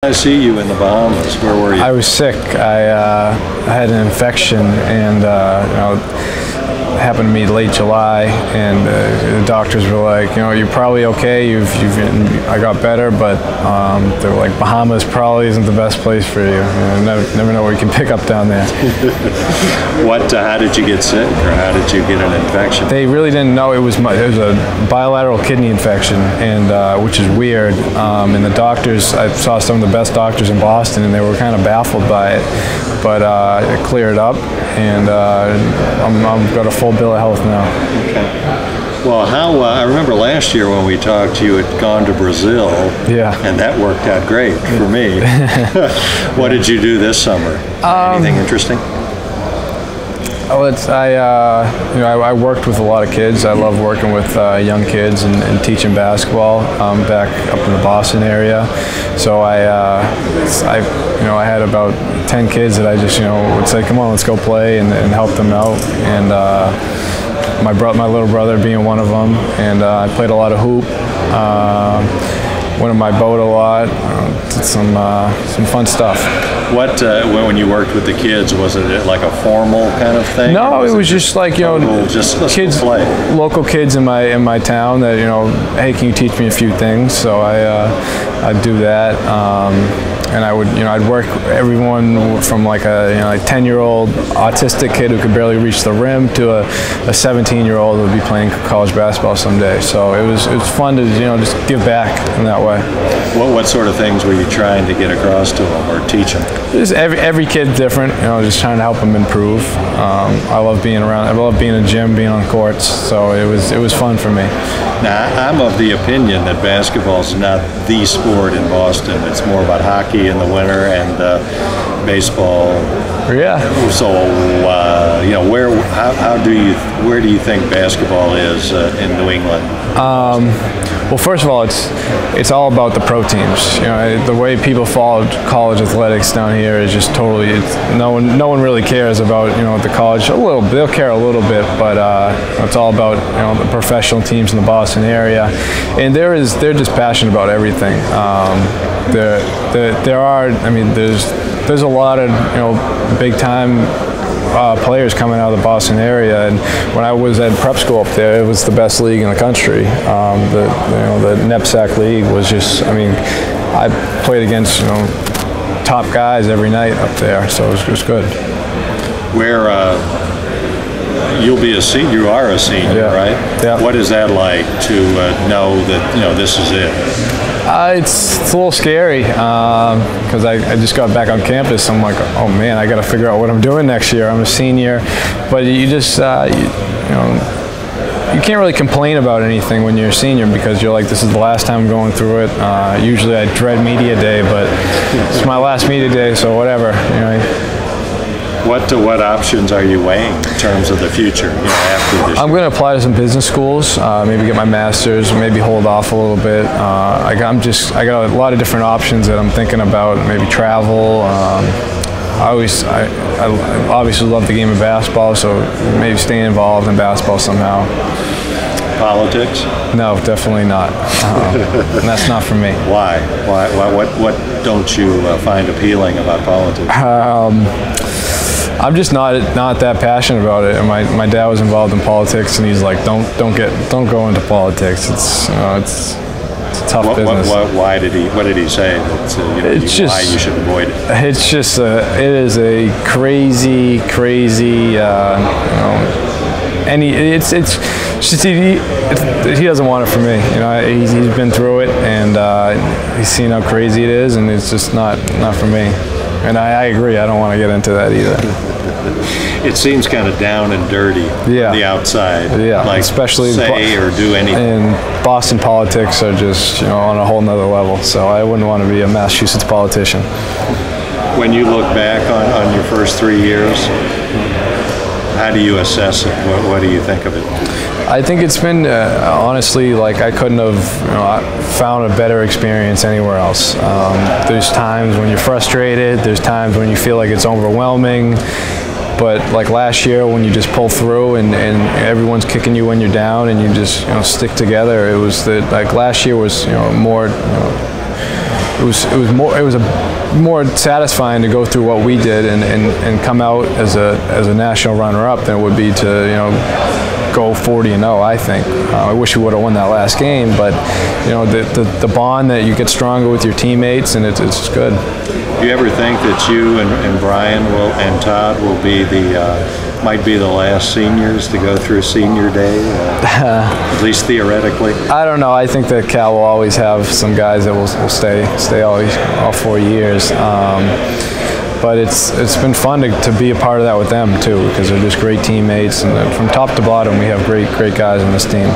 I see you in the Bahamas. Where were you? I was sick. I had an infection, and it happened to me late July, and the doctors were like, you're probably okay. I got better, but they were like, Bahamas probably isn't the best place for you. Never know what you can pick up down there. How did you get sick, or how did you get an infection? They really didn't know. It was a bilateral kidney infection, and which is weird. And the doctors, I saw some of the best doctors in Boston, and they were kind of baffled by it. But it cleared up, and I've got a full bill of health now. Okay. Well, I remember last year when we talked, you had gone to Brazil. Yeah. And that worked out great for me. What did you do this summer? Anything interesting? I worked with a lot of kids. I love working with young kids and teaching basketball back up in the Boston area. So I had about 10 kids that I just would say, come on, let's go play, and help them out. And my little brother being one of them. And I played a lot of hoop. Went on my boat a lot. Did some fun stuff. When you worked with the kids, was it like a formal kind of thing? No, it was just like kids, local kids in my town that hey, can you teach me a few things? So I'd do that, and I'd work everyone from like a 10-year-old autistic kid who could barely reach the rim to a 17-year-old who would be playing college basketball someday. So it was fun to just give back in that way. What sort of things were you trying to get across to them or teach them? Just every kid's different, just trying to help them improve. I love being around. I love being in a gym, being on courts. So it was fun for me. Now, I'm of the opinion that basketball is not the sport in Boston. It's more about hockey in the winter and baseball. Yeah. So, where do you think basketball is in New England? Well, first of all, it's all about the pro teams. The way people follow college athletics down here is just totally. No one really cares about the college. A little, they'll care a little bit, but it's all about the professional teams in the Boston area, and they're just passionate about everything. There's a lot of big time players coming out of the Boston area, and when I was at prep school up there, it was the best league in the country. The NEPSAC league was just, I played against top guys every night up there, so it was good. You'll be a senior. You are a senior, yeah. Right? Yeah. What is that like to know that this is it? It's a little scary because I just got back on campus. I'm like, oh man, I got to figure out what I'm doing next year. I'm a senior, but you just you can't really complain about anything when you're a senior because you're like, this is the last time I'm going through it. Usually I dread media day, but it's my last media day, so whatever. What options are you weighing in terms of the future after this year? I'm going to apply to some business schools, maybe get my master's, maybe hold off a little bit. I got a lot of different options that I'm thinking about, maybe travel. I obviously love the game of basketball, so maybe staying involved in basketball somehow. Politics? No, definitely not. And that's not for me. Why? What don't you find appealing about politics? I'm just not that passionate about it. And my dad was involved in politics, and he's like, don't go into politics. It's a tough business. What did he say? Why you should avoid it? It's just it is a crazy. And it's just he doesn't want it for me. He's been through it, and he's seen how crazy it is, and it's just not for me. And I agree. I don't want to get into that either. It seems kind of down and dirty from the outside. Yeah, like especially say or do anything. And Boston politics are just on a whole nother level. So I wouldn't want to be a Massachusetts politician. When you look back on your first 3 years, how do you assess it? What do you think of it? I think it's been honestly, like, I couldn't have found a better experience anywhere else. There's times when you're frustrated, there's times when you feel like it's overwhelming, but like last year when you just pull through and everyone's kicking you when you're down and you just stick together, it was like last year was more it was more satisfying to go through what we did and come out as a national runner-up than it would be to go 40-0. I think I wish we would have won that last game, but the bond that you get stronger with your teammates, and it's good. Do you ever think that you and Brian and Todd will be might be the last seniors to go through senior day, at least theoretically? I don't know. I think that Cal will always have some guys that will stay all 4 years. But it's been fun to be a part of that with them too, because they're just great teammates, and from top to bottom we have great guys on this team.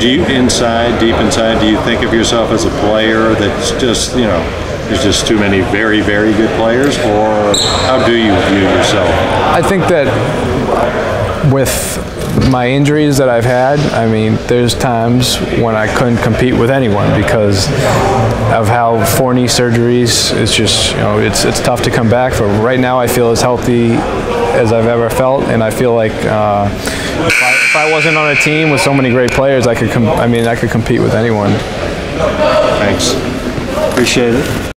Do you deep inside, do you think of yourself as a player that's just, there's just too many very, very good players, or how do you view yourself? I think that with my injuries that I've had, I mean, there's times when I couldn't compete with anyone because of how 4 knee surgeries. It's just, it's tough to come back from. Right now I feel as healthy as I've ever felt, and I feel like if I wasn't on a team with so many great players, I could compete with anyone. Thanks. Appreciate it.